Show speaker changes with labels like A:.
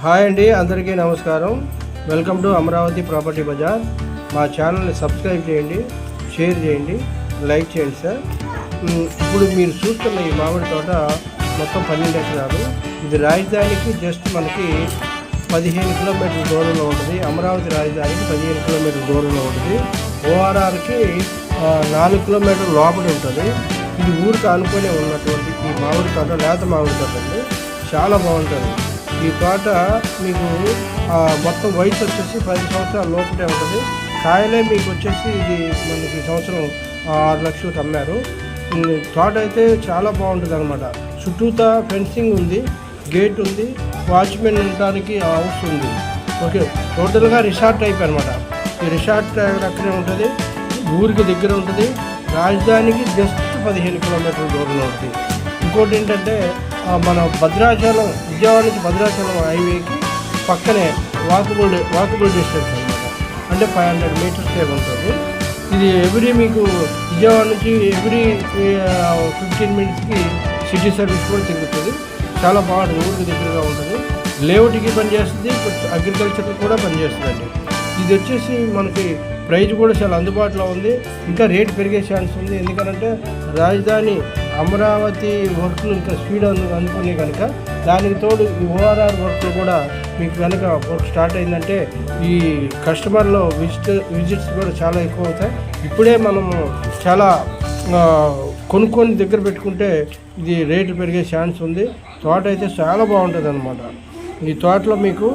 A: Hi అండి, అందరికీ నమస్కారం. Welcome to Amaravati property bazaar. మా ఛానల్ని సబ్స్క్రైబ్ చేయండి, షేర్ చేయండి, లైక్ చేయండి సార్. ఇప్పుడు మీరు చూస్తున్న ఈ మామిడి తోట మొత్తం 12 ఎకరాలు. ఇది రాజధానికి జస్ట్ మనకి 15 కిలోమీటర్ల దూరంలో ఉంటుంది. అమరావతి రాజధానికి 15 కిలోమీటర్ల దూరంలో ఉంటుంది. ఓఆర్ఆర్కి 4 కిలోమీటర్ల లోపల ఉంటుంది. ఇది ఊరికి అనుకునే ఉన్నటువంటి ఈ మామిడి తోట లేత మామిడి తోట అండి, చాలా బాగుంటుంది. ఈ తోట మీకు మొత్తం వయసు వచ్చేసి 10 సంవత్సరాల లోపలే ఉంటుంది. కాయలే మీకు వచ్చేసి ఇది మనకి సంవత్సరం 6 లక్షలకు అమ్మారు. తోట అయితే చాలా బాగుంటుంది అనమాట. చుట్టూతా ఫెన్సింగ్ ఉంది, గేట్ ఉంది, వాచ్మెన్ ఉండడానికి హౌస్ ఉంది. ఓకే, టోటల్గా రిసార్ట్ టైప్ అనమాట. ఈ రిసార్ట్ అక్కడే ఉంటుంది, ఊరికి దగ్గర ఉంటుంది. రాజధానికి జస్ట్ 15 కిలోమీటర్ల దూరంలో ఉంటుంది. ఇంకోటి ఏంటంటే మన భద్రాచలం, విజయవాడ నుంచి భద్రాచలం హైవేకి పక్కనే వాకబుల్ డిస్టెన్స్ అనమాట. అంటే 500 మీటర్స్ ఉంటుంది. ఇది ఎవ్రీ మీకు విజయవాడ నుంచి ఎవ్రీ 15 మినిట్స్కి సిటీ సర్వీస్ కూడా తిరుగుతుంది. చాలా బాగుంటుంది, ఊరికి దగ్గరగా ఉంటుంది. లేఅవుట్కి పనిచేస్తుంది, అగ్రికల్చర్కి కూడా పనిచేస్తుందండి. ఇది వచ్చేసి మనకి ప్రైజ్ కూడా చాలా అందుబాటులో ఉంది. ఇంకా రేట్ పెరిగే ఛాన్స్ ఉంది. ఎందుకంటే రాజధాని అమరావతి వర్క్లు ఇంకా స్పీడ్ అనుకునే కనుక, దానికి తోడు ఈ ఓఆర్ఆర్ వర్క్లు కూడా మీకు కనుక వర్క్ స్టార్ట్ అయిందంటే ఈ కస్టమర్లో విజిట్స్ కూడా చాలా ఎక్కువ అవుతాయి. ఇప్పుడే మనము చాలా కొనుక్కొని దగ్గర పెట్టుకుంటే ఇది రేటు పెరిగే ఛాన్స్ ఉంది. తోట అయితే చాలా బాగుంటుంది అన్నమాట. ఈ తోటలో మీకు